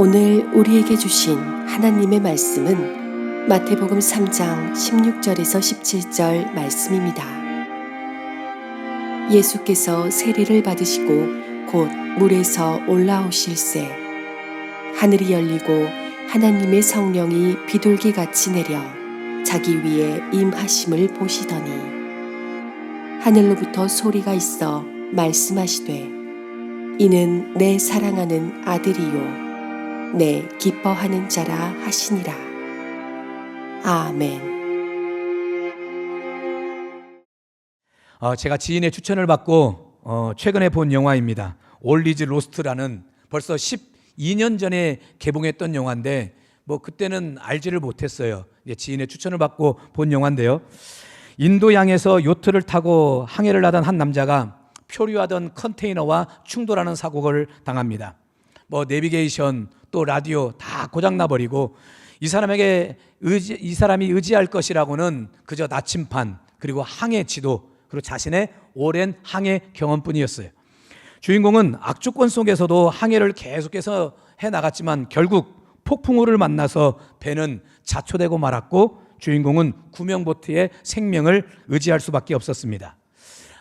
오늘 우리에게 주신 하나님의 말씀은 마태복음 3장 16절에서 17절 말씀입니다. 예수께서 세례를 받으시고 곧 물에서 올라오실새 하늘이 열리고 하나님의 성령이 비둘기같이 내려 자기 위에 임하심을 보시더니 하늘로부터 소리가 있어 말씀하시되 이는 내 사랑하는 아들이요 내 기뻐하는 자라 하시니라. 아멘. 제가 지인의 추천을 받고 최근에 본 영화입니다. 올 이즈 로스트라는 벌써 12년 전에 개봉했던 영화인데 그때는 알지를 못했어요. 지인의 추천을 받고 본 영화인데요. 인도양에서 요트를 타고 항해를 하던 한 남자가 표류하던 컨테이너와 충돌하는 사고를 당합니다. 내비게이션 또 라디오 다 고장나버리고 이 사람이 의지할 것이라고는 그저 나침반 그리고 항해 지도 그리고 자신의 오랜 항해 경험뿐이었어요. 주인공은 악조건 속에서도 항해를 계속해서 해나갔지만 결국 폭풍우를 만나서 배는 자초되고 말았고 주인공은 구명보트의 생명을 의지할 수밖에 없었습니다.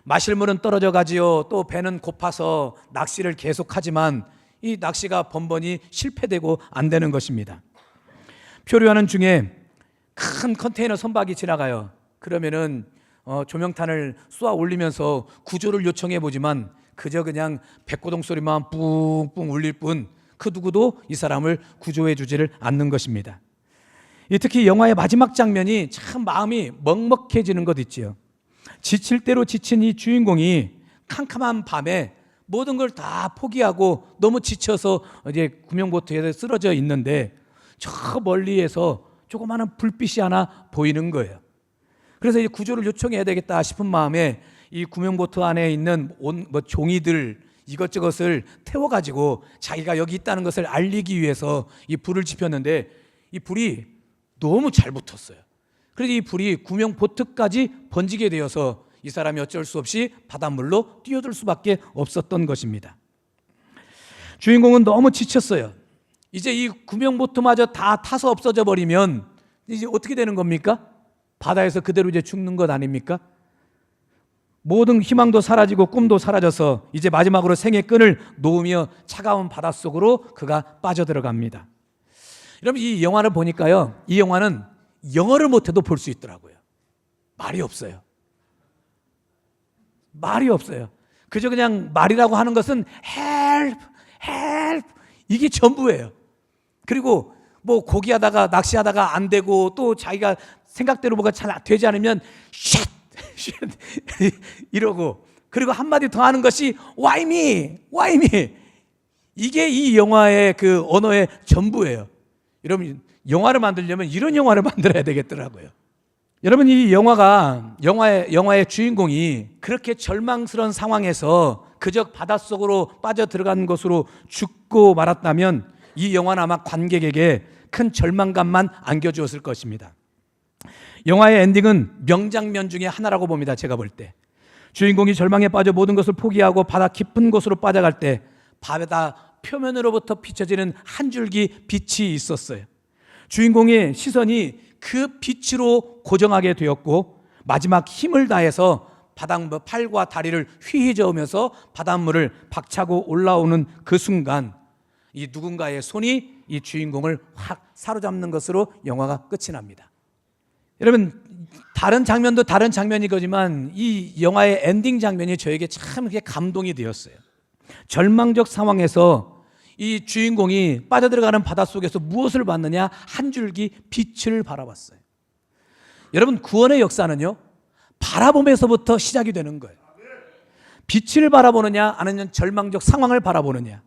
마실 물은 떨어져 가지요. 또 배는 고파서 낚시를 계속하지만 이 낚시가 번번이 실패되고 안 되는 것입니다. 표류하는 중에 큰 컨테이너 선박이 지나가요. 그러면은 조명탄을 쏘아 올리면서 구조를 요청해 보지만 그저 그냥 백고동 소리만 뿡뿡 울릴 뿐 그 누구도 이 사람을 구조해 주지를 않는 것입니다. 특히 영화의 마지막 장면이 참 마음이 먹먹해지는 것 있지요. 지칠 대로 지친 이 주인공이 캄캄한 밤에 모든 걸 다 포기하고 너무 지쳐서 이제 구명보트에 쓰러져 있는데 저 멀리에서 조그마한 불빛이 하나 보이는 거예요. 그래서 이제 구조를 요청해야 되겠다 싶은 마음에 이 구명보트 안에 있는 종이들 이것저것을 태워가지고 자기가 여기 있다는 것을 알리기 위해서 이 불을 지폈는데 이 불이 너무 잘 붙었어요. 그래서 이 불이 구명보트까지 번지게 되어서 이 사람이 어쩔 수 없이 바닷물로 뛰어들 수밖에 없었던 것입니다. 주인공은 너무 지쳤어요. 이제 이 구명보트마저 다 타서 없어져 버리면 이제 어떻게 되는 겁니까? 바다에서 그대로 이제 죽는 것 아닙니까? 모든 희망도 사라지고 꿈도 사라져서 이제 마지막으로 생의 끈을 놓으며 차가운 바닷속으로 그가 빠져들어갑니다. 여러분 이 영화를 보니까요, 이 영화는 영어를 못해도 볼 수 있더라고요. 말이 없어요. 말이 없어요. 그저 그냥 말이라고 하는 것은 help, help 이게 전부예요. 그리고 고기하다가 낚시하다가 안 되고 또 자기가 생각대로 뭐가 잘 되지 않으면 shit, shit 이러고 그리고 한마디 더 하는 것이 why me, why me 이게 이 영화의 그 언어의 전부예요. 여러분 영화를 만들려면 이런 영화를 만들어야 되겠더라고요. 여러분 이 영화의 주인공이 그렇게 절망스러운 상황에서 그저 바닷속으로 빠져들어간 것으로 죽고 말았다면 이 영화는 아마 관객에게 큰 절망감만 안겨주었을 것입니다. 영화의 엔딩은 명장면 중에 하나라고 봅니다. 제가 볼 때 주인공이 절망에 빠져 모든 것을 포기하고 바다 깊은 곳으로 빠져갈 때 바다 표면으로부터 비춰지는 한 줄기 빛이 있었어요. 주인공의 시선이 그 빛으로 고정하게 되었고 마지막 힘을 다해서 팔과 다리를 휘휘 저으면서 바닷물을 박차고 올라오는 그 순간 이 누군가의 손이 이 주인공을 확 사로잡는 것으로 영화가 끝이 납니다. 여러분 다른 장면도 다른 장면이거지만 이 영화의 엔딩 장면이 저에게 참 감동이 되었어요. 절망적 상황에서 이 주인공이 빠져들어가는 바닷속에서 무엇을 봤느냐? 한 줄기 빛을 바라봤어요. 여러분 구원의 역사는요 바라봄에서부터 시작이 되는 거예요. 빛을 바라보느냐 아니면 절망적 상황을 바라보느냐,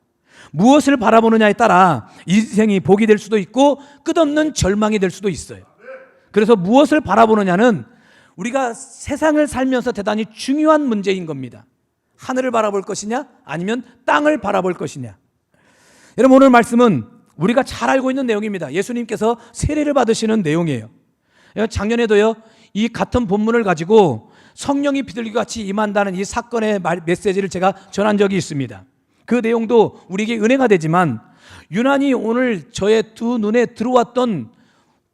무엇을 바라보느냐에 따라 인생이 복이 될 수도 있고 끝없는 절망이 될 수도 있어요. 그래서 무엇을 바라보느냐는 우리가 세상을 살면서 대단히 중요한 문제인 겁니다. 하늘을 바라볼 것이냐 아니면 땅을 바라볼 것이냐. 여러분 오늘 말씀은 우리가 잘 알고 있는 내용입니다. 예수님께서 세례를 받으시는 내용이에요. 작년에도요 이 같은 본문을 가지고 성령이 비둘기같이 임한다는 이 사건의 메시지를 제가 전한 적이 있습니다. 그 내용도 우리에게 은혜가 되지만 유난히 오늘 저의 두 눈에 들어왔던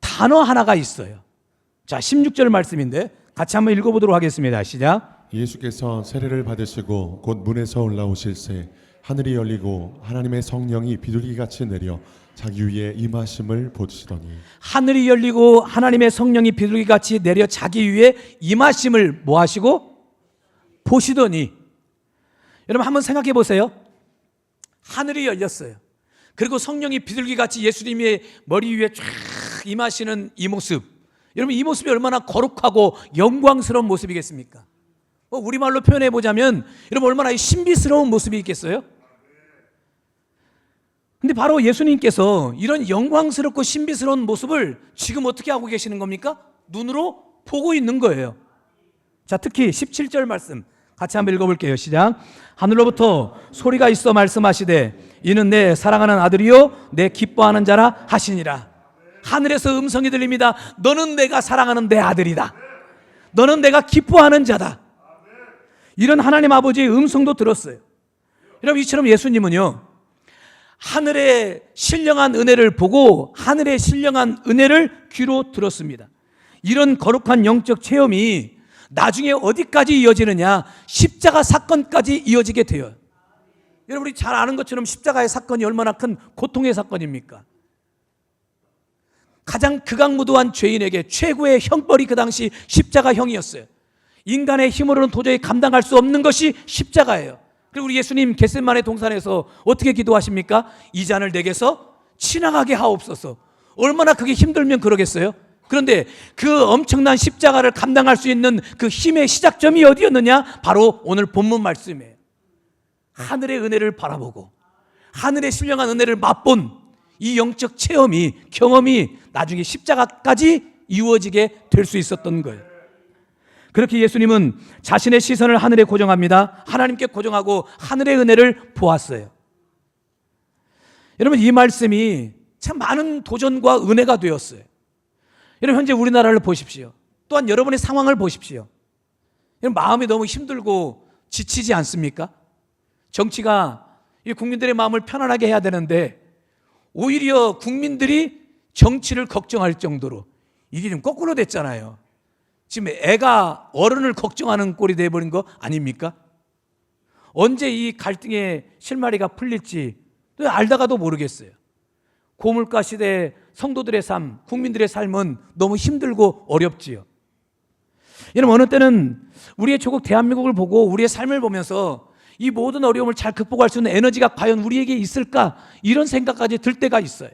단어 하나가 있어요. 자, 16절 말씀인데 같이 한번 읽어보도록 하겠습니다. 시작. 예수께서 세례를 받으시고 곧 문에서 올라오실새 하늘이 열리고 하나님의 성령이 비둘기같이 내려 자기 위에 임하심을 보시더니. 하늘이 열리고 하나님의 성령이 비둘기같이 내려 자기 위에 임하심을 뭐 하시고? 보시더니. 여러분 한번 생각해 보세요. 하늘이 열렸어요. 그리고 성령이 비둘기같이 예수님의 머리 위에 쫙 임하시는 이 모습, 여러분 이 모습이 얼마나 거룩하고 영광스러운 모습이겠습니까? 우리말로 표현해 보자면 여러분 얼마나 신비스러운 모습이 있겠어요? 근데 바로 예수님께서 이런 영광스럽고 신비스러운 모습을 지금 어떻게 하고 계시는 겁니까? 눈으로 보고 있는 거예요. 자, 특히 17절 말씀 같이 한번 읽어볼게요. 시작. 하늘로부터 소리가 있어 말씀하시되 이는 내 사랑하는 아들이요 내 기뻐하는 자라 하시니라. 하늘에서 음성이 들립니다. 너는 내가 사랑하는 내 아들이다. 너는 내가 기뻐하는 자다. 이런 하나님 아버지의 음성도 들었어요. 여러분 이처럼 예수님은요 하늘의 신령한 은혜를 보고 하늘의 신령한 은혜를 귀로 들었습니다. 이런 거룩한 영적 체험이 나중에 어디까지 이어지느냐? 십자가 사건까지 이어지게 돼요. 여러분이 잘 아는 것처럼 십자가의 사건이 얼마나 큰 고통의 사건입니까? 가장 극악무도한 죄인에게 최고의 형벌이 그 당시 십자가형이었어요. 인간의 힘으로는 도저히 감당할 수 없는 것이 십자가예요. 그리고 우리 예수님 겟세마네 동산에서 어떻게 기도하십니까? 이 잔을 내게서 지나가게 하옵소서. 얼마나 그게 힘들면 그러겠어요? 그런데 그 엄청난 십자가를 감당할 수 있는 그 힘의 시작점이 어디였느냐? 바로 오늘 본문 말씀이에요. 하늘의 은혜를 바라보고 하늘의 신령한 은혜를 맛본 이 영적 체험이, 경험이 나중에 십자가까지 이루어지게 될 수 있었던 거예요. 그렇게 예수님은 자신의 시선을 하늘에 고정합니다. 하나님께 고정하고 하늘의 은혜를 보았어요. 여러분 이 말씀이 참 많은 도전과 은혜가 되었어요. 여러분 현재 우리나라를 보십시오. 또한 여러분의 상황을 보십시오. 여러분 마음이 너무 힘들고 지치지 않습니까? 정치가 이 국민들의 마음을 편안하게 해야 되는데 오히려 국민들이 정치를 걱정할 정도로 이게 좀 거꾸로 됐잖아요. 지금 애가 어른을 걱정하는 꼴이 돼버린 거 아닙니까? 언제 이 갈등의 실마리가 풀릴지 알다가도 모르겠어요. 고물가 시대 성도들의 삶, 국민들의 삶은 너무 힘들고 어렵지요. 여러분 어느 때는 우리의 조국 대한민국을 보고 우리의 삶을 보면서 이 모든 어려움을 잘 극복할 수 있는 에너지가 과연 우리에게 있을까? 이런 생각까지 들 때가 있어요.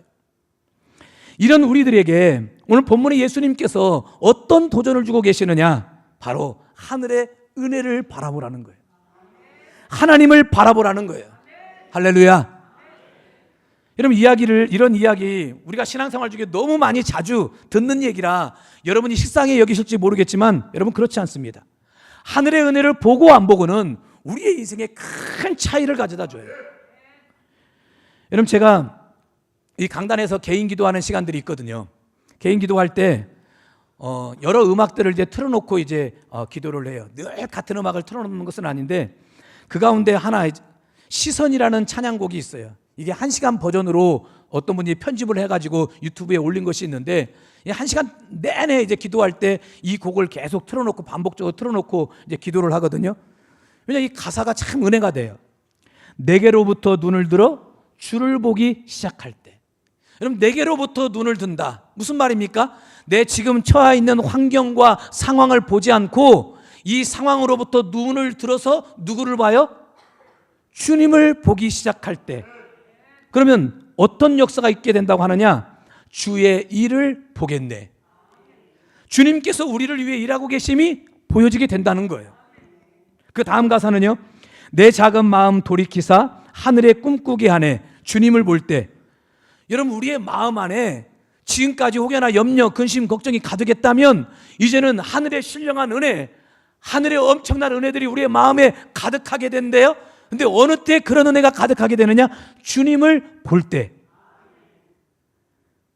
이런 우리들에게 오늘 본문에 예수님께서 어떤 도전을 주고 계시느냐? 바로 하늘의 은혜를 바라보라는 거예요. 하나님을 바라보라는 거예요. 할렐루야. 여러분 이런 이야기 우리가 신앙생활 중에 너무 많이 자주 듣는 얘기라 여러분이 식상히 여기실지 모르겠지만 여러분 그렇지 않습니다. 하늘의 은혜를 보고 안 보고는 우리의 인생에 큰 차이를 가져다 줘요. 여러분 제가 이 강단에서 개인 기도하는 시간들이 있거든요. 개인 기도할 때 여러 음악들을 이제 틀어놓고 이제 기도를 해요. 늘 같은 음악을 틀어놓는 것은 아닌데 그 가운데 하나 시선이라는 찬양곡이 있어요. 이게 1시간 버전으로 어떤 분이 편집을 해가지고 유튜브에 올린 것이 있는데 1시간 내내 이제 기도할 때 이 곡을 계속 틀어놓고 반복적으로 틀어놓고 이제 기도를 하거든요. 왜냐하면 이 가사가 참 은혜가 돼요. 내게로부터 눈을 들어 주를 보기 시작할 때. 여러분 내게로부터 눈을 든다. 무슨 말입니까? 내 지금 처해 있는 환경과 상황을 보지 않고 이 상황으로부터 눈을 들어서 누구를 봐요? 주님을 보기 시작할 때. 그러면 어떤 역사가 있게 된다고 하느냐? 주의 일을 보겠네. 주님께서 우리를 위해 일하고 계심이 보여지게 된다는 거예요. 그 다음 가사는요. 내 작은 마음 돌이키사 하늘에 꿈꾸게 하네. 주님을 볼 때. 여러분 우리의 마음 안에 지금까지 혹여나 염려, 근심, 걱정이 가득했다면 이제는 하늘의 신령한 은혜, 하늘의 엄청난 은혜들이 우리의 마음에 가득하게 된대요. 근데 어느 때 그런 은혜가 가득하게 되느냐? 주님을 볼 때.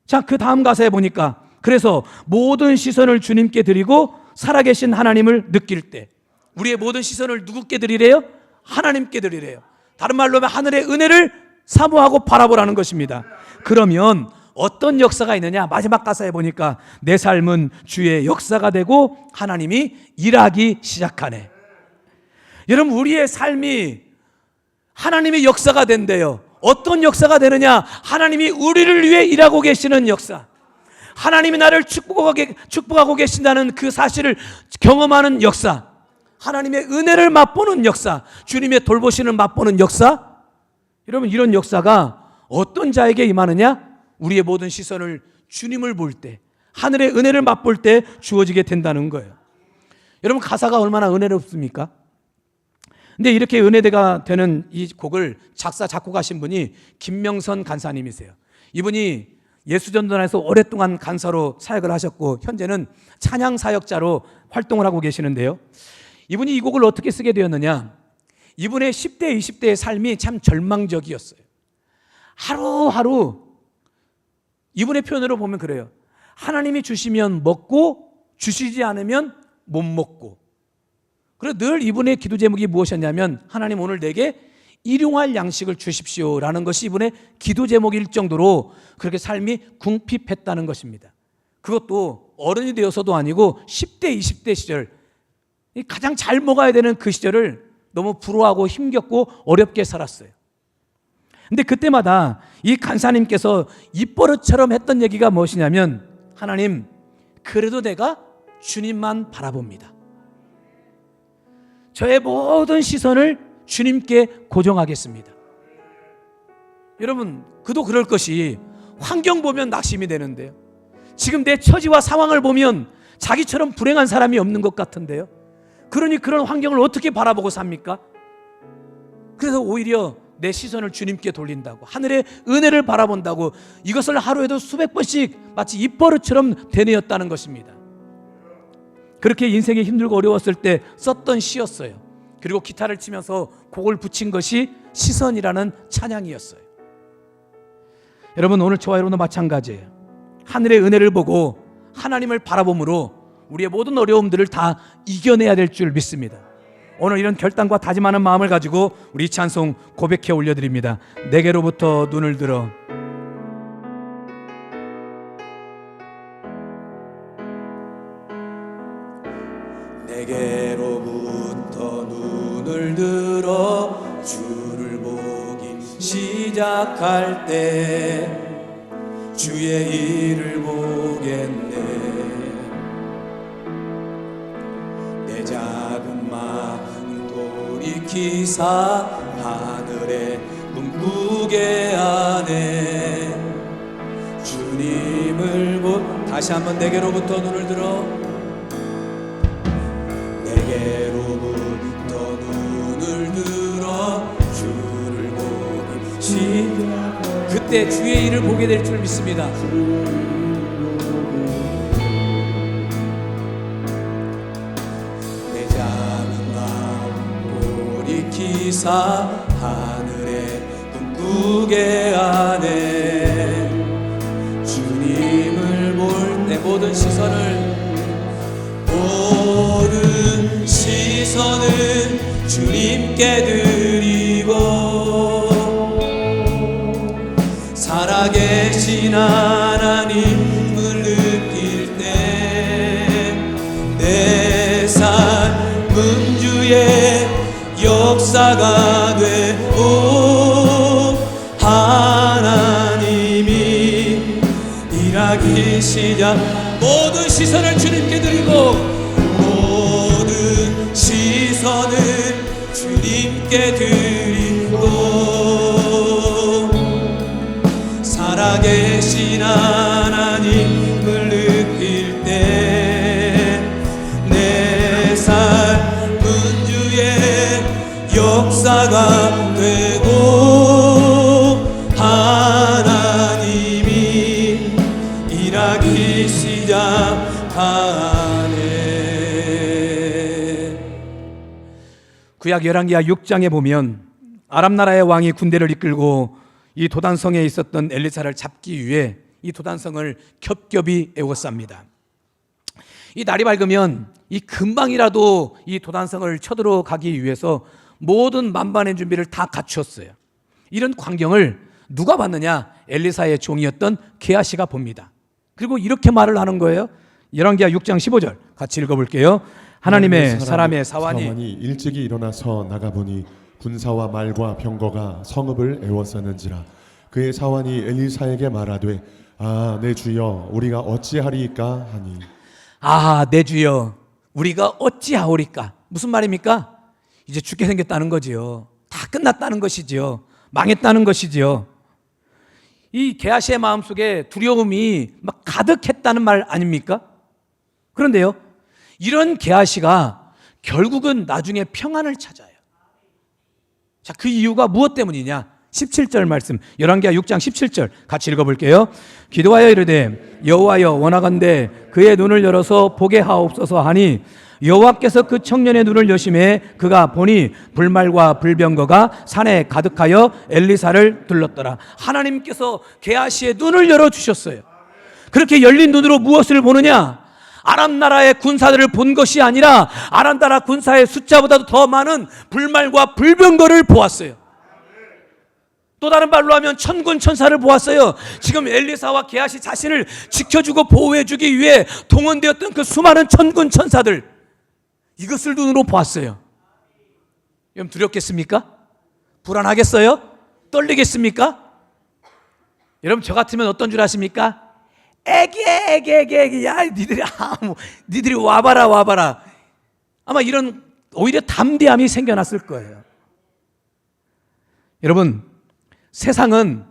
자, 그 다음 가사에 보니까 그래서 모든 시선을 주님께 드리고 살아계신 하나님을 느낄 때. 우리의 모든 시선을 누구께 드리래요? 하나님께 드리래요. 다른 말로 하면 하늘의 은혜를 사모하고 바라보라는 것입니다. 그러면 어떤 역사가 있느냐? 마지막 가사에 보니까 내 삶은 주의 역사가 되고 하나님이 일하기 시작하네. 여러분, 우리의 삶이 하나님의 역사가 된대요. 어떤 역사가 되느냐? 하나님이 우리를 위해 일하고 계시는 역사. 하나님이 나를 축복하고 계신다는 그 사실을 경험하는 역사. 하나님의 은혜를 맛보는 역사. 주님의 돌보시는 맛보는 역사. 여러분, 이런 역사가 어떤 자에게 임하느냐? 우리의 모든 시선을 주님을 볼 때, 하늘의 은혜를 맛볼 때 주어지게 된다는 거예요. 여러분, 가사가 얼마나 은혜롭습니까? 근데 이렇게 은혜대가 되는 이 곡을 작사, 작곡하신 분이 김명선 간사님이세요. 이분이 예수전도단에서 오랫동안 간사로 사역을 하셨고 현재는 찬양사역자로 활동을 하고 계시는데요. 이분이 이 곡을 어떻게 쓰게 되었느냐? 이분의 10대, 20대의 삶이 참 절망적이었어요. 하루하루 이분의 표현으로 보면 그래요. 하나님이 주시면 먹고 주시지 않으면 못 먹고. 그래서 늘 이분의 기도 제목이 무엇이었냐면 하나님 오늘 내게 일용할 양식을 주십시오라는 것이 이분의 기도 제목일 정도로 그렇게 삶이 궁핍했다는 것입니다. 그것도 어른이 되어서도 아니고 10대, 20대 시절, 가장 잘 먹어야 되는 그 시절을 너무 불우하고 힘겹고 어렵게 살았어요. 근데 그때마다 이 간사님께서 입버릇처럼 했던 얘기가 무엇이냐면 하나님, 그래도 내가 주님만 바라봅니다. 저의 모든 시선을 주님께 고정하겠습니다. 여러분, 그도 그럴 것이 환경 보면 낙심이 되는데요. 지금 내 처지와 상황을 보면 자기처럼 불행한 사람이 없는 것 같은데요. 그러니 그런 환경을 어떻게 바라보고 삽니까? 그래서 오히려 내 시선을 주님께 돌린다고, 하늘의 은혜를 바라본다고, 이것을 하루에도 수백 번씩 마치 입버릇처럼 되뇌었다는 것입니다. 그렇게 인생이 힘들고 어려웠을 때 썼던 시였어요. 그리고 기타를 치면서 곡을 붙인 것이 시선이라는 찬양이었어요. 여러분, 오늘 저와 여러분도 마찬가지예요. 하늘의 은혜를 보고 하나님을 바라봄으로 우리의 모든 어려움들을 다 이겨내야 될 줄 믿습니다. 오늘 이런 결단과 다짐하는 마음을 가지고 우리 찬송 고백해 올려드립니다. 내게로부터 눈을 들어. 내게로부터 눈을 들어 주를 보기 시작할 때 주의 일을 보겠네. 내 작은 마음 돌이키사 하늘에 꿈꾸게 하네. 주님을 다시 한번 내게로부터 눈을 들어. 내게로부터 눈을 들어 주를 보기 시작. 그때 주의 일을 보게 될 줄 믿습니다. 내 작은 마음 돌이키사 하늘에 꿈꾸게 하네. 주님을 볼 내 모든 시선을 주님께 드리고 살아계신 하나님을 느낄 때 내 삶은 주의 역사가 되고 하나님이 일하기 시작. 모든 시선을 주님께 드리고 모든 시선을 주님께 드리고 살아계신 하나님을 느낄 때 내 삶은 주의 역사가 되고 하나님이 일하기 시작하네. 구약 열왕기하 6장에 보면 아람 나라의 왕이 군대를 이끌고 이 도단성에 있었던 엘리사를 잡기 위해 이 도단성을 겹겹이 에워쌉니다. 이 날이 밝으면 이 금방이라도 이 도단성을 쳐들어가기 위해서 모든 만반의 준비를 다 갖추었어요. 이런 광경을 누가 봤느냐? 엘리사의 종이었던 게하시가 봅니다. 그리고 이렇게 말을 하는 거예요. 열왕기하 6장 15절 같이 읽어볼게요. 하나님의 사람의 사환이 일찍이 일어나서 나가보니 군사와 말과 병거가 성읍을 에워싸는지라. 그의 사환이 엘리사에게 말하되 내 주여 우리가 어찌하리이까 하니. 내 주여 우리가 어찌하오리까. 무슨 말입니까? 이제 죽게 생겼다는 거지요. 다 끝났다는 것이지요. 망했다는 것이지요. 이 게하시의 마음속에 두려움이 막 가득했다는 말 아닙니까? 그런데요, 이런 게하시가 결국은 나중에 평안을 찾아요. 자, 그 이유가 무엇 때문이냐? 17절 말씀, 열왕기하 6장 17절 같이 읽어볼게요. 기도하여 이르되 여호와여 원하건대 그의 눈을 열어서 보게 하옵소서 하니 여호와께서 그 청년의 눈을 여심해 그가 보니 불말과 불병거가 산에 가득하여 엘리사를 둘렀더라. 하나님께서 게하시의 눈을 열어주셨어요. 그렇게 열린 눈으로 무엇을 보느냐? 아람 나라의 군사들을 본 것이 아니라 아람 나라 군사의 숫자보다도 더 많은 불말과 불병거를 보았어요. 또 다른 말로 하면 천군 천사를 보았어요. 지금 엘리사와 게하시 자신을 지켜주고 보호해주기 위해 동원되었던 그 수많은 천군 천사들, 이것을 눈으로 보았어요. 여러분 두렵겠습니까? 불안하겠어요? 떨리겠습니까? 여러분 저 같으면 어떤 줄 아십니까? 애기 야 니들이 와봐라. 아마 이런 오히려 담대함이 생겨났을 거예요. 여러분 세상은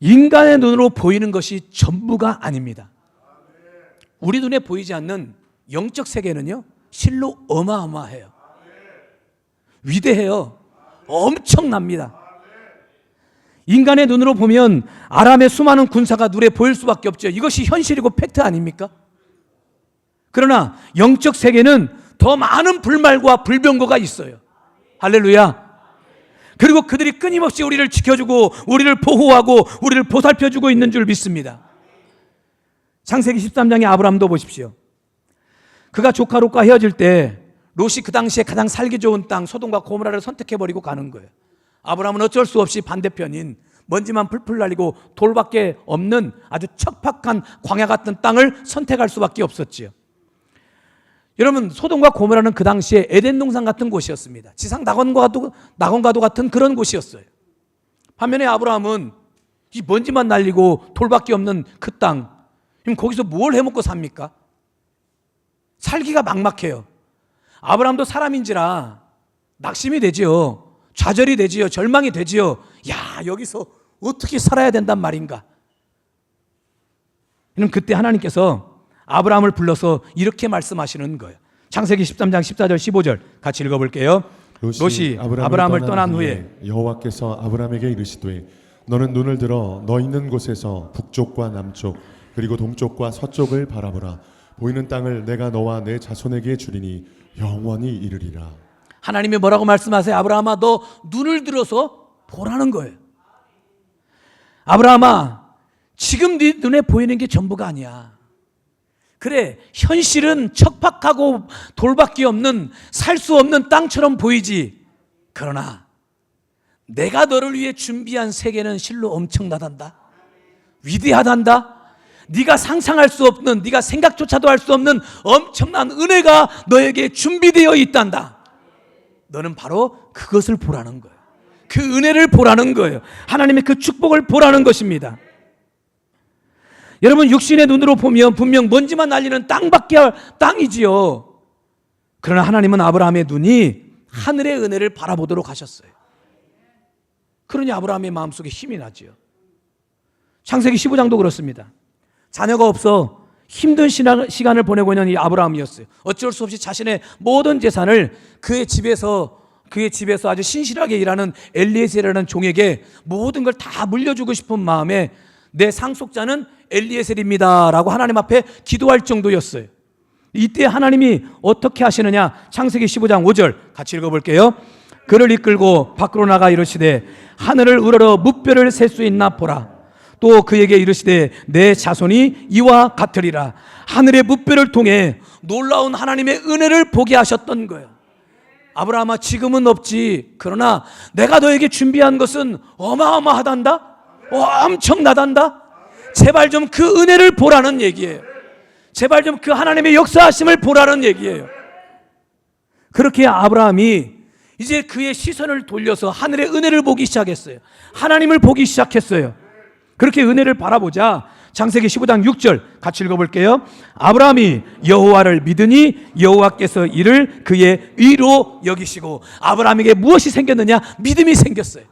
인간의 눈으로 보이는 것이 전부가 아닙니다. 우리 눈에 보이지 않는 영적 세계는요 실로 어마어마해요. 위대해요. 엄청납니다. 인간의 눈으로 보면 아람의 수많은 군사가 눈에 보일 수밖에 없죠. 이것이 현실이고 팩트 아닙니까? 그러나 영적 세계는 더 많은 불말과 불병거가 있어요. 할렐루야. 그리고 그들이 끊임없이 우리를 지켜주고 우리를 보호하고 우리를 보살펴주고 있는 줄 믿습니다. 창세기 13장의 아브라함도 보십시오. 그가 조카 롯과 헤어질 때 롯이 그 당시에 가장 살기 좋은 땅 소돔과 고모라를 선택해버리고 가는 거예요. 아브라함은 어쩔 수 없이 반대편인 먼지만 풀풀 날리고 돌밖에 없는 아주 척박한 광야 같은 땅을 선택할 수밖에 없었지요. 여러분 소돔과 고모라는 그 당시에 에덴 동산 같은 곳이었습니다. 지상 낙원과도 같은 그런 곳이었어요. 반면에 아브라함은 이 먼지만 날리고 돌밖에 없는 그 땅, 그럼 거기서 뭘 해먹고 삽니까? 살기가 막막해요. 아브라함도 사람인지라 낙심이 되지요. 좌절이 되지요. 절망이 되지요. 야, 여기서 어떻게 살아야 된단 말인가? 그럼 그때 하나님께서 아브라함을 불러서 이렇게 말씀하시는 거예요. 창세기 13장 14절 15절 같이 읽어볼게요. 롯이 아브라함을 떠난 후에 여호와께서 아브라함에게 이르시되 너는 눈을 들어 너 있는 곳에서 북쪽과 남쪽 그리고 동쪽과 서쪽을 바라보라. 보이는 땅을 내가 너와 내 자손에게 주리니 영원히 이르리라. 하나님이 뭐라고 말씀하세요? 아브라함아 너 눈을 들어서 보라는 거예요. 아브라함아 지금 네 눈에 보이는 게 전부가 아니야. 그래 현실은 척박하고 돌밖에 없는 살 수 없는 땅처럼 보이지. 그러나 내가 너를 위해 준비한 세계는 실로 엄청나단다. 위대하단다. 네가 상상할 수 없는, 네가 생각조차도 할 수 없는 엄청난 은혜가 너에게 준비되어 있단다. 너는 바로 그것을 보라는 거예요. 그 은혜를 보라는 거예요. 하나님의 그 축복을 보라는 것입니다. 여러분 육신의 눈으로 보면 분명 먼지만 날리는 땅이지요. 그러나 하나님은 아브라함의 눈이 하늘의 은혜를 바라보도록 하셨어요. 그러니 아브라함의 마음속에 힘이 나지요. 창세기 15장도 그렇습니다. 자녀가 없어 힘든 시간을 보내고 있는 이 아브라함이었어요. 어쩔 수 없이 자신의 모든 재산을 그의 집에서 아주 신실하게 일하는 엘리에셀이라는 종에게 모든 걸 다 물려주고 싶은 마음에 내 상속자는 엘리에셀입니다 라고 하나님 앞에 기도할 정도였어요. 이때 하나님이 어떻게 하시느냐? 창세기 15장 5절 같이 읽어볼게요. 그를 이끌고 밖으로 나가 이르시되 하늘을 우러러 무뼈를 셀 수 있나 보라. 또 그에게 이르시되 내 자손이 이와 같으리라. 하늘의 무뼈를 통해 놀라운 하나님의 은혜를 보게 하셨던 거예요. 아브라함아, 지금은 없지. 그러나 내가 너에게 준비한 것은 어마어마하단다. 엄청나단다. 제발 좀 그 은혜를 보라는 얘기예요. 제발 좀 그 하나님의 역사하심을 보라는 얘기예요. 그렇게 아브라함이 이제 그의 시선을 돌려서 하늘의 은혜를 보기 시작했어요. 하나님을 보기 시작했어요. 그렇게 은혜를 바라보자 창세기 15장 6절 같이 읽어볼게요. 아브라함이 여호와를 믿으니 여호와께서 이를 그의 의로 여기시고. 아브라함에게 무엇이 생겼느냐? 믿음이 생겼어요.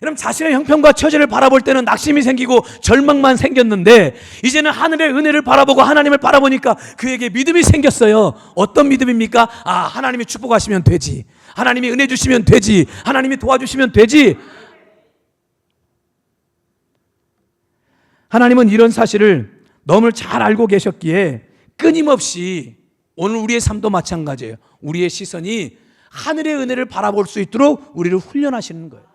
여러분, 자신의 형편과 처지를 바라볼 때는 낙심이 생기고 절망만 생겼는데 이제는 하늘의 은혜를 바라보고 하나님을 바라보니까 그에게 믿음이 생겼어요. 어떤 믿음입니까? 하나님이 축복하시면 되지. 하나님이 은혜 주시면 되지. 하나님이 도와주시면 되지. 하나님은 이런 사실을 너무 잘 알고 계셨기에 끊임없이 오늘 우리의 삶도 마찬가지예요. 우리의 시선이 하늘의 은혜를 바라볼 수 있도록 우리를 훈련하시는 거예요.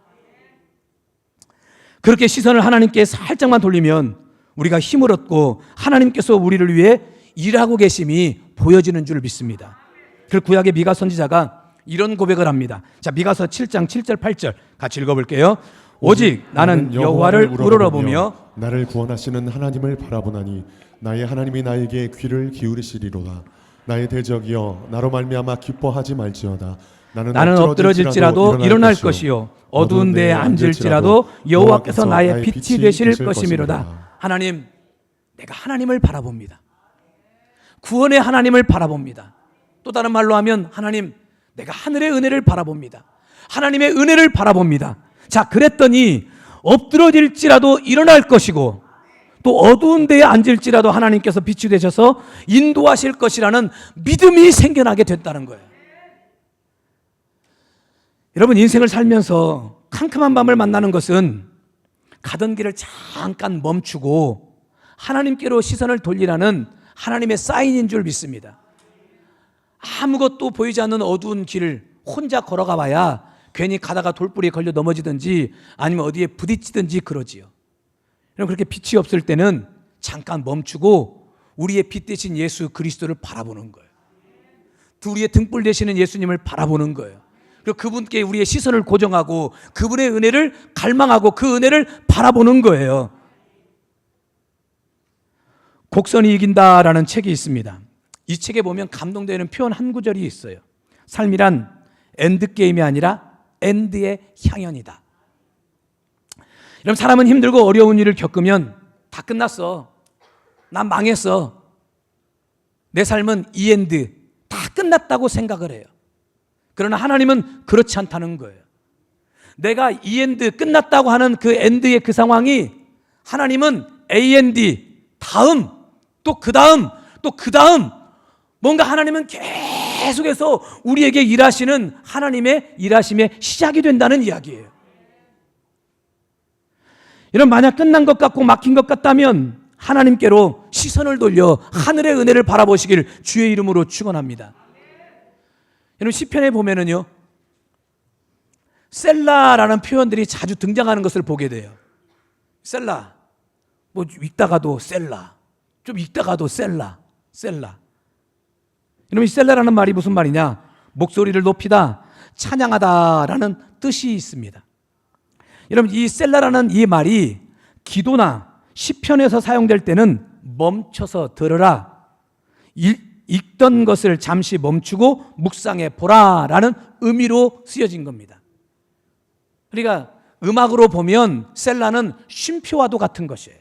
그렇게 시선을 하나님께 살짝만 돌리면 우리가 힘을 얻고 하나님께서 우리를 위해 일하고 계심이 보여지는 줄 믿습니다. 그 구약의 미가 선지자가 이런 고백을 합니다. 자, 미가서 7장 7절 8절 같이 읽어볼게요. 오직 나는 여호와를 우러러보며 나를 구원하시는 하나님을 바라보나니 나의 하나님이 나에게 귀를 기울이시리로다. 나의 대적이여 나로 말미암아 기뻐하지 말지어다. 나는 엎드러질지라도 일어날 것이요 어두운 데에 앉을지라도 여호와께서 나의 빛이 되실 것이미로다. 하나님, 내가 하나님을 바라봅니다. 구원의 하나님을 바라봅니다. 또 다른 말로 하면 하나님, 내가 하늘의 은혜를 바라봅니다. 하나님의 은혜를 바라봅니다. 자, 그랬더니 엎드러질지라도 일어날 것이고 또 어두운 데에 앉을지라도 하나님께서 빛이 되셔서 인도하실 것이라는 믿음이 생겨나게 됐다는 거예요. 여러분, 인생을 살면서 캄캄한 밤을 만나는 것은 가던 길을 잠깐 멈추고 하나님께로 시선을 돌리라는 하나님의 사인인 줄 믿습니다. 아무것도 보이지 않는 어두운 길을 혼자 걸어가 봐야 괜히 가다가 돌뿌리에 걸려 넘어지든지 아니면 어디에 부딪히든지 그러지요. 여러분, 그렇게 빛이 없을 때는 잠깐 멈추고 우리의 빛 대신 예수 그리스도를 바라보는 거예요. 우리의 등불 되시는 예수님을 바라보는 거예요. 그리고 그분께 우리의 시선을 고정하고 그분의 은혜를 갈망하고 그 은혜를 바라보는 거예요. 곡선이 이긴다라는 책이 있습니다. 이 책에 보면 감동되는 표현 한 구절이 있어요. 삶이란 엔드게임이 아니라 엔드의 향연이다. 여러분, 사람은 힘들고 어려운 일을 겪으면 다 끝났어. 난 망했어. 내 삶은 이 엔드, 다 끝났다고 생각을 해요. 그러나 하나님은 그렇지 않다는 거예요. 내가 이 엔드, 끝났다고 하는 그 엔드의 그 상황이 하나님은 AND, 다음, 또 그 다음, 또 그 다음, 뭔가 하나님은 계속해서 우리에게 일하시는 하나님의 일하심의 시작이 된다는 이야기예요. 여러분, 만약 끝난 것 같고 막힌 것 같다면 하나님께로 시선을 돌려 하늘의 은혜를 바라보시길 주의 이름으로 축원합니다. 여러분, 시편에 보면은요, 셀라라는 표현들이 자주 등장하는 것을 보게 돼요. 셀라, 뭐 읽다가도 셀라, 좀 읽다가도 셀라, 셀라. 여러분, 이 셀라라는 말이 무슨 말이냐? 목소리를 높이다, 찬양하다라는 뜻이 있습니다. 여러분, 이 셀라라는 이 말이 기도나 시편에서 사용될 때는 멈춰서 들으라, 읽던 것을 잠시 멈추고 묵상해 보라라는 의미로 쓰여진 겁니다. 그러니까 음악으로 보면 셀라는 쉼표와도 같은 것이에요.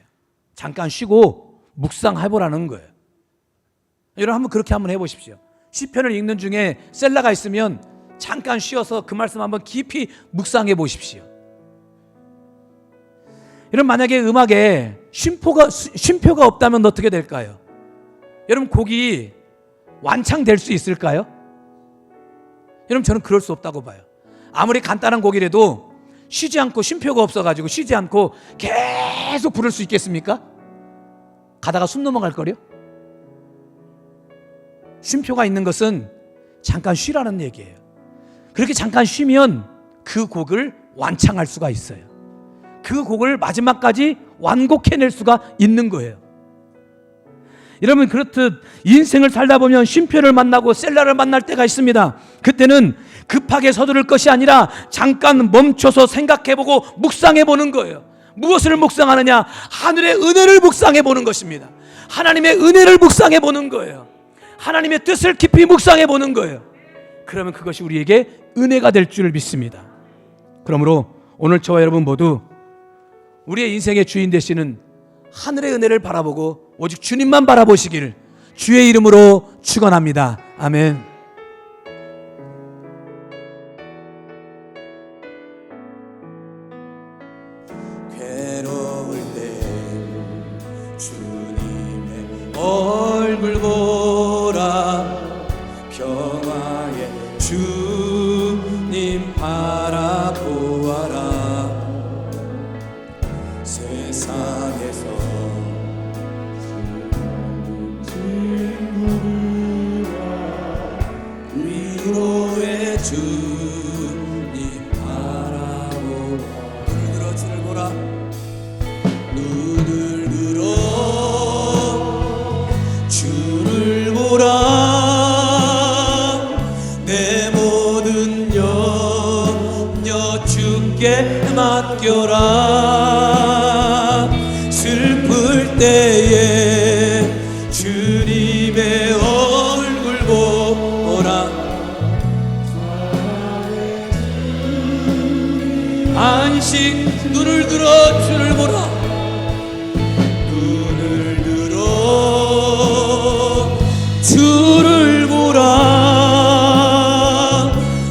잠깐 쉬고 묵상해 보라는 거예요. 여러분, 한번 그렇게 한번 해보십시오. 시편을 읽는 중에 셀라가 있으면 잠깐 쉬어서 그 말씀 한번 깊이 묵상해 보십시오. 여러분, 만약에 음악에 쉼표가 없다면 어떻게 될까요? 여러분, 곡이 완창될 수 있을까요? 여러분, 저는 그럴 수 없다고 봐요. 아무리 간단한 곡이라도 쉬지 않고 쉼표가 없어가지고 쉬지 않고 계속 부를 수 있겠습니까? 가다가 숨 넘어갈 거요? 쉼표가 있는 것은 잠깐 쉬라는 얘기예요. 그렇게 잠깐 쉬면 그 곡을 완창할 수가 있어요. 그 곡을 마지막까지 완곡해낼 수가 있는 거예요. 여러분, 그렇듯 인생을 살다 보면 쉼표를 만나고 셀라를 만날 때가 있습니다. 그때는 급하게 서두를 것이 아니라 잠깐 멈춰서 생각해보고 묵상해보는 거예요. 무엇을 묵상하느냐? 하늘의 은혜를 묵상해보는 것입니다. 하나님의 은혜를 묵상해보는 거예요. 하나님의 뜻을 깊이 묵상해보는 거예요. 그러면 그것이 우리에게 은혜가 될 줄 믿습니다. 그러므로 오늘 저와 여러분 모두 우리의 인생의 주인 되시는 하늘의 은혜를 바라보고 오직 주님만 바라보시길 주의 이름으로 축원합니다. 아멘. 괴로울 때 주님의 얼굴 보라 평화의 주님 바라보아라 세상에서 위로의 주님 바라보아 눈을 들어 주를 보라 눈을 들어 주를 보라 내 모든 염려 주께 맡겨라 슬플 때에 주님의 얼굴 보라 안식 눈을 들어 주를 보라 눈을 들어 주를 보라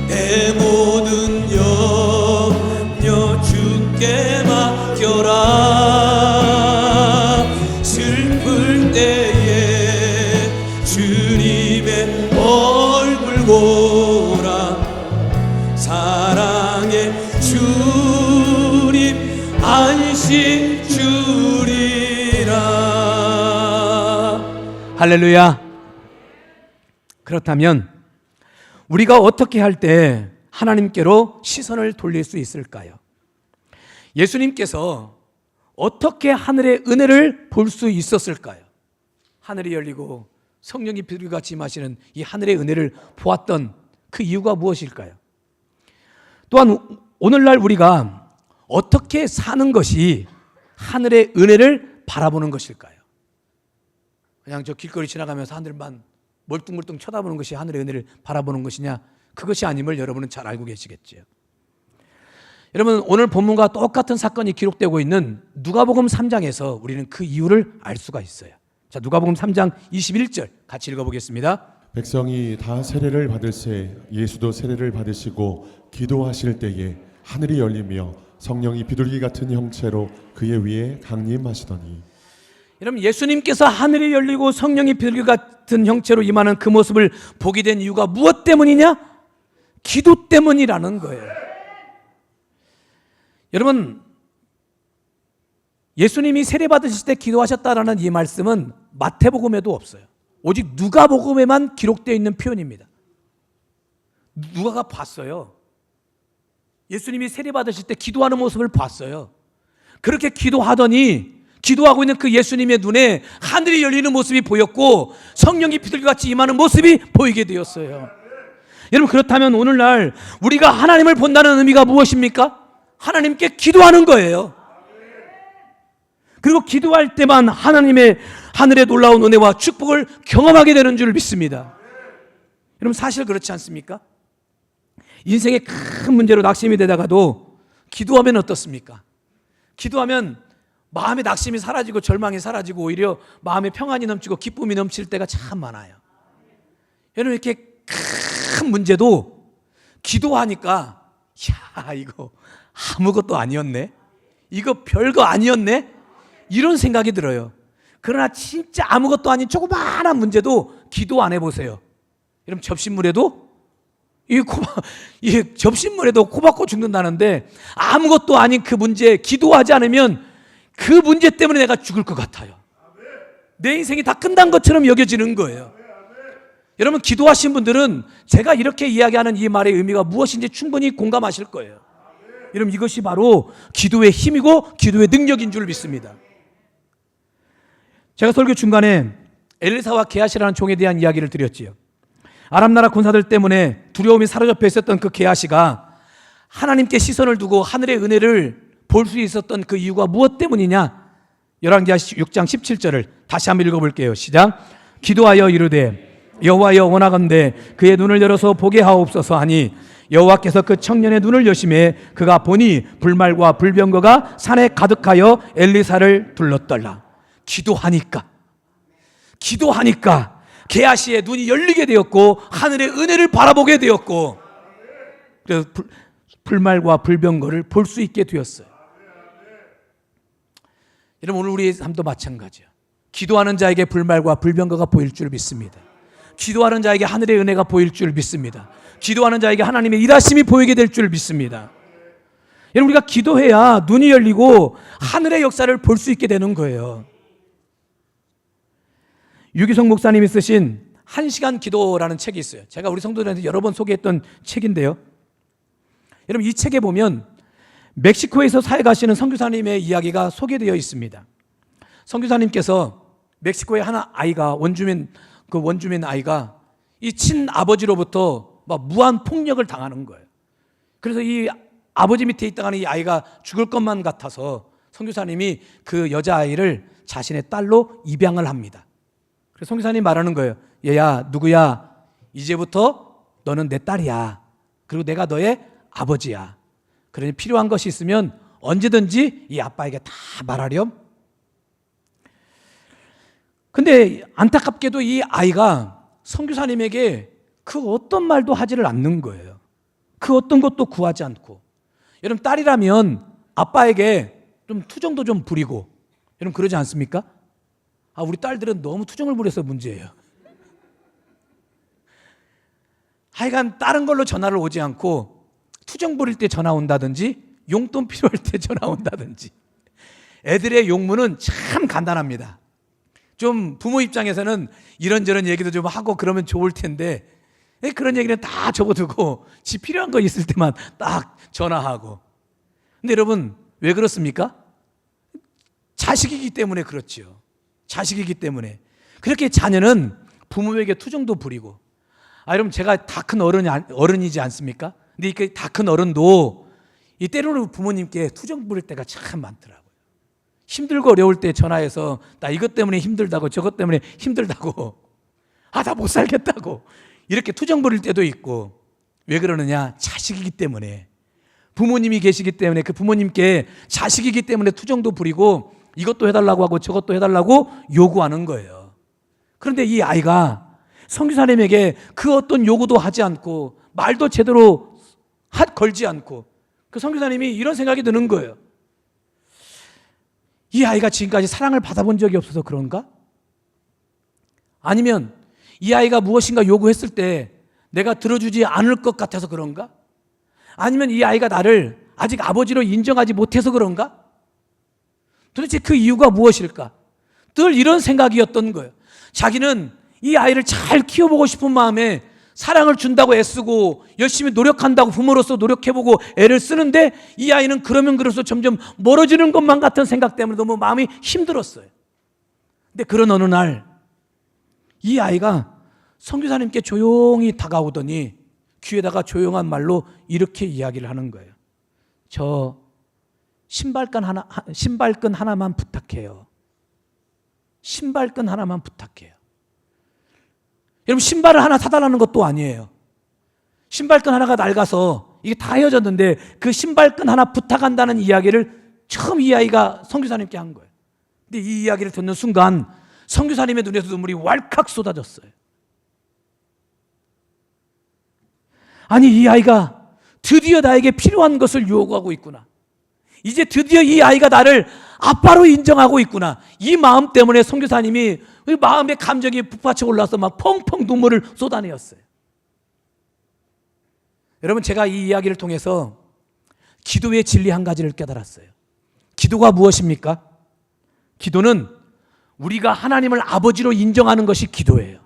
내 모든 염려 주께 맡겨라 슬플 때에 주님의 얼굴 보라 사랑의 주님 안식 주리라. 할렐루야. 그렇다면 우리가 어떻게 할 때 하나님께로 시선을 돌릴 수 있을까요? 예수님께서 어떻게 하늘의 은혜를 볼 수 있었을까요? 하늘이 열리고 성령이 비둘기같이 임하시는 이 하늘의 은혜를 보았던 그 이유가 무엇일까요? 또한 오늘날 우리가 어떻게 사는 것이 하늘의 은혜를 바라보는 것일까요? 그냥 저 길거리 지나가면서 하늘만 멀뚱멀뚱 쳐다보는 것이 하늘의 은혜를 바라보는 것이냐? 그것이 아님을 여러분은 잘 알고 계시겠지요. 여러분 오늘 본문과 똑같은 사건이 기록되고 있는 누가복음 3장에서 우리는 그 이유를 알 수가 있어요. 자, 누가복음 3장 21절 같이 읽어보겠습니다. 백성이 다 세례를 받을새 예수도 세례를 받으시고 기도하실 때에 하늘이 열리며 성령이 비둘기 같은 형체로 그의 위에 강림하시더니 여러분 예수님께서 하늘이 열리고 성령이 비둘기 같은 형체로 임하는 그 모습을 보게 된 이유가 무엇 때문이냐? 기도 때문이라는 거예요. 여러분 예수님이 세례 받으실 때 기도하셨다라는 이 말씀은 마태복음에도 없어요. 오직 누가복음에만 기록되어 있는 표현입니다. 누가가 봤어요. 예수님이 세례 받으실 때 기도하는 모습을 봤어요. 그렇게 기도하더니 기도하고 있는 그 예수님의 눈에 하늘이 열리는 모습이 보였고 성령이 비둘기같이 임하는 모습이 보이게 되었어요. 여러분 그렇다면 오늘날 우리가 하나님을 본다는 의미가 무엇입니까? 하나님께 기도하는 거예요. 그리고 기도할 때만 하나님의 하늘의 놀라운 은혜와 축복을 경험하게 되는 줄 믿습니다. 여러분 사실 그렇지 않습니까? 인생의 큰 문제로 낙심이 되다가도 기도하면 어떻습니까? 기도하면 마음의 낙심이 사라지고 절망이 사라지고 오히려 마음의 평안이 넘치고 기쁨이 넘칠 때가 참 많아요. 여러분 이렇게 큰 문제도 기도하니까 야 이거 아무것도 아니었네, 이거 별거 아니었네, 이런 생각이 들어요. 그러나 진짜 아무것도 아닌 조그마한 문제도 기도 안 해보세요. 여러분 접신물에도 이 접신물에도 코 박고 죽는다는데 아무것도 아닌 그 문제에 기도하지 않으면 그 문제 때문에 내가 죽을 것 같아요. 내 인생이 다 끝난 것처럼 여겨지는 거예요. 여러분 기도하신 분들은 제가 이렇게 이야기하는 이 말의 의미가 무엇인지 충분히 공감하실 거예요. 여러분 이것이 바로 기도의 힘이고 기도의 능력인 줄 믿습니다. 제가 설교 중간에 엘리사와 게하시라는 종에 대한 이야기를 드렸지요. 아람 나라 군사들 때문에 두려움이 사로잡혀 있었던 그 게하시가 하나님께 시선을 두고 하늘의 은혜를 볼 수 있었던 그 이유가 무엇 때문이냐? 열왕기하 6장 17절을 다시 한번 읽어볼게요. 시작. 기도하여 이르되 여호와여 원하건대 그의 눈을 열어서 보게 하옵소서 하니 여호와께서 그 청년의 눈을 여심해 그가 보니 불말과 불병거가 산에 가득하여 엘리사를 둘렀더라. 기도하니까 게하시의 눈이 열리게 되었고 하늘의 은혜를 바라보게 되었고 그래서 불말과 불병거를 볼 수 있게 되었어요. 여러분 오늘 우리의 삶도 마찬가지예요. 기도하는 자에게 불말과 불병거가 보일 줄 믿습니다. 기도하는 자에게 하늘의 은혜가 보일 줄 믿습니다. 기도하는 자에게 하나님의 일하심이 보이게 될 줄 믿습니다. 여러분 우리가 기도해야 눈이 열리고 하늘의 역사를 볼 수 있게 되는 거예요. 유기성 목사님이 쓰신 1시간 기도라는 책이 있어요. 제가 우리 성도들한테 여러 번 소개했던 책인데요. 여러분 이 책에 보면 멕시코에서 사회 가시는 선교사님의 이야기가 소개되어 있습니다. 선교사님께서 멕시코의 한 아이가 원주민 아이가 이 친아버지로부터 막 무한 폭력을 당하는 거예요. 그래서 이 아버지 밑에 있다가는 이 아이가 죽을 것만 같아서 선교사님이 그 여자아이를 자신의 딸로 입양을 합니다. 그래서 선교사님이 말하는 거예요. 얘야 누구야? 이제부터 너는 내 딸이야. 그리고 내가 너의 아버지야. 그러니 필요한 것이 있으면 언제든지 이 아빠에게 다 말하렴. 근데 안타깝게도 이 아이가 선교사님에게 그 어떤 말도 하지를 않는 거예요. 그 어떤 것도 구하지 않고. 여러분 딸이라면 아빠에게 좀 투정도 좀 부리고 여러분 그러지 않습니까? 우리 딸들은 너무 투정을 부려서 문제예요. 하여간 다른 걸로 전화를 오지 않고 투정 부릴 때 전화 온다든지 용돈 필요할 때 전화 온다든지. 애들의 용무는 참 간단합니다. 좀 부모 입장에서는 이런저런 얘기도 좀 하고 그러면 좋을 텐데 그런 얘기는 다 접어두고 지 필요한 거 있을 때만 딱 전화하고. 근데 여러분 왜 그렇습니까? 자식이기 때문에 그렇죠. 자식이기 때문에. 그렇게 자녀는 부모에게 투정도 부리고. 여러분 제가 다 큰 어른이지 않습니까? 근데 이 다 큰 어른도 이 때로는 부모님께 투정 부릴 때가 참 많더라고요. 힘들고 어려울 때 전화해서 나 이것 때문에 힘들다고 저것 때문에 힘들다고 나 못 살겠다고 이렇게 투정 부릴 때도 있고. 왜 그러느냐? 자식이기 때문에. 부모님이 계시기 때문에 그 부모님께 자식이기 때문에 투정도 부리고 이것도 해달라고 하고 저것도 해달라고 요구하는 거예요. 그런데 이 아이가 선교사님에게 그 어떤 요구도 하지 않고 말도 제대로 걸지 않고 그 선교사님이 이런 생각이 드는 거예요. 이 아이가 지금까지 사랑을 받아본 적이 없어서 그런가? 아니면 이 아이가 무엇인가 요구했을 때 내가 들어주지 않을 것 같아서 그런가? 아니면 이 아이가 나를 아직 아버지로 인정하지 못해서 그런가? 도대체 그 이유가 무엇일까? 늘 이런 생각이었던 거예요. 자기는 이 아이를 잘 키워보고 싶은 마음에 사랑을 준다고 애쓰고 열심히 노력한다고 부모로서 노력해보고 애를 쓰는데 이 아이는 그러면 그럴수록 점점 멀어지는 것만 같은 생각 때문에 너무 마음이 힘들었어요. 근데 그런 어느 날 이 아이가 선교사님께 조용히 다가오더니 귀에다가 조용한 말로 이렇게 이야기를 하는 거예요. 저 신발끈 하나만 부탁해요. 신발끈 하나만 부탁해요. 여러분 신발을 하나 사달라는 것도 아니에요. 신발끈 하나가 낡아서 이게 다 헤어졌는데 그 신발끈 하나 부탁한다는 이야기를 처음 이 아이가 선교사님께 한 거예요. 근데 이 이야기를 듣는 순간 선교사님의 눈에서 눈물이 왈칵 쏟아졌어요. 아니 이 아이가 드디어 나에게 필요한 것을 요구하고 있구나. 이제 드디어 이 아이가 나를 아빠로 인정하고 있구나. 이 마음 때문에 선교사님이 마음의 감정이 북받쳐 올라서 막 펑펑 눈물을 쏟아내었어요. 여러분 제가 이 이야기를 통해서 기도의 진리 한 가지를 깨달았어요. 기도가 무엇입니까? 기도는 우리가 하나님을 아버지로 인정하는 것이 기도예요.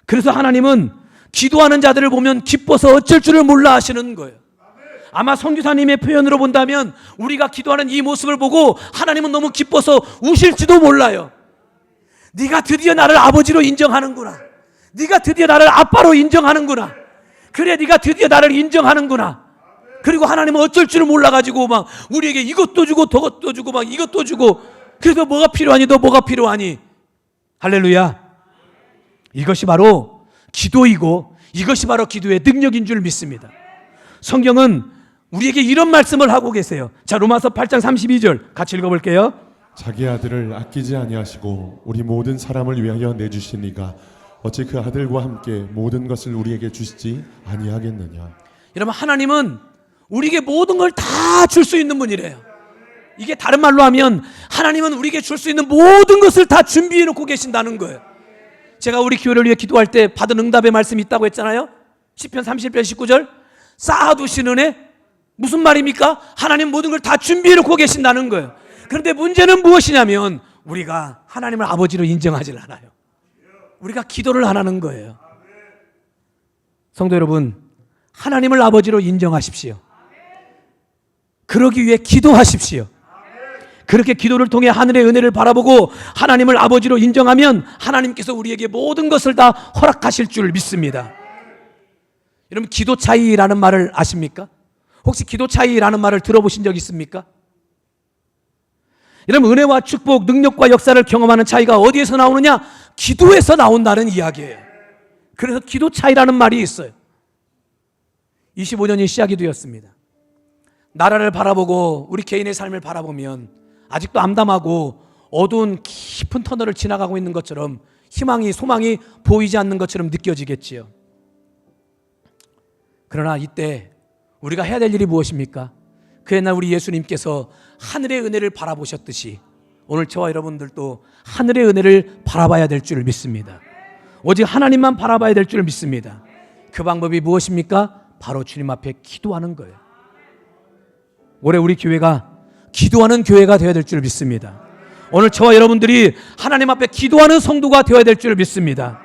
그래서 하나님은 기도하는 자들을 보면 기뻐서 어쩔 줄을 몰라 하시는 거예요. 아마 선교사님의 표현으로 본다면 우리가 기도하는 이 모습을 보고 하나님은 너무 기뻐서 우실지도 몰라요. 네가 드디어 나를 아버지로 인정하는구나. 네가 드디어 나를 아빠로 인정하는구나. 그래, 네가 드디어 나를 인정하는구나. 그리고 하나님은 어쩔 줄을 몰라가지고 막 우리에게 이것도 주고 저것도 주고 막 이것도 주고, 그래서 뭐가 필요하니? 너 뭐가 필요하니? 할렐루야. 이것이 바로 기도이고 이것이 바로 기도의 능력인 줄 믿습니다. 성경은 우리에게 이런 말씀을 하고 계세요. 자, 로마서 8장 32절 같이 읽어볼게요. 자기 아들을 아끼지 아니하시고 우리 모든 사람을 위하여 내주신 이가 어찌 그 아들과 함께 모든 것을 우리에게 주시지 아니하겠느냐. 여러분, 하나님은 우리에게 모든 걸 다 줄 수 있는 분이래요. 이게 다른 말로 하면 하나님은 우리에게 줄 수 있는 모든 것을 다 준비해 놓고 계신다는 거예요. 제가 우리 교회를 위해 기도할 때 받은 응답의 말씀이 있다고 했잖아요. 시편 30편 19절 쌓아두신 은혜. 무슨 말입니까? 하나님 모든 걸 다 준비해 놓고 계신다는 거예요. 그런데 문제는 무엇이냐면 우리가 하나님을 아버지로 인정하지 않아요. 우리가 기도를 안 하는 거예요. 성도 여러분, 하나님을 아버지로 인정하십시오. 그러기 위해 기도하십시오. 그렇게 기도를 통해 하늘의 은혜를 바라보고 하나님을 아버지로 인정하면 하나님께서 우리에게 모든 것을 다 허락하실 줄 믿습니다. 여러분, 기도 차이라는 말을 아십니까? 혹시 기도 차이라는 말을 들어보신 적 있습니까? 여러분, 은혜와 축복, 능력과 역사를 경험하는 차이가 어디에서 나오느냐? 기도에서 나온다는 이야기예요. 그래서 기도 차이라는 말이 있어요. 25년이 시작이 되었습니다. 나라를 바라보고 우리 개인의 삶을 바라보면 아직도 암담하고 어두운 깊은 터널을 지나가고 있는 것처럼 희망이, 소망이 보이지 않는 것처럼 느껴지겠지요. 그러나 이때 우리가 해야 될 일이 무엇입니까? 그 옛날 우리 예수님께서 하늘의 은혜를 바라보셨듯이 오늘 저와 여러분들도 하늘의 은혜를 바라봐야 될 줄 믿습니다. 오직 하나님만 바라봐야 될 줄 믿습니다. 그 방법이 무엇입니까? 바로 주님 앞에 기도하는 거예요. 올해 우리 교회가 기도하는 교회가 되어야 될 줄 믿습니다. 오늘 저와 여러분들이 하나님 앞에 기도하는 성도가 되어야 될 줄 믿습니다.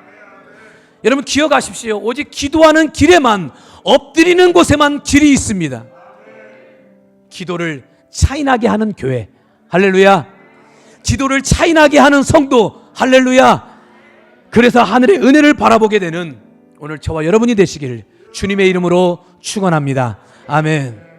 여러분, 기억하십시오. 오직 기도하는 길에만, 엎드리는 곳에만 길이 있습니다. 기도를 차이나게 하는 교회, 할렐루야. 기도를 차이나게 하는 성도, 할렐루야. 그래서 하늘의 은혜를 바라보게 되는 오늘 저와 여러분이 되시기를 주님의 이름으로 축원합니다. 아멘.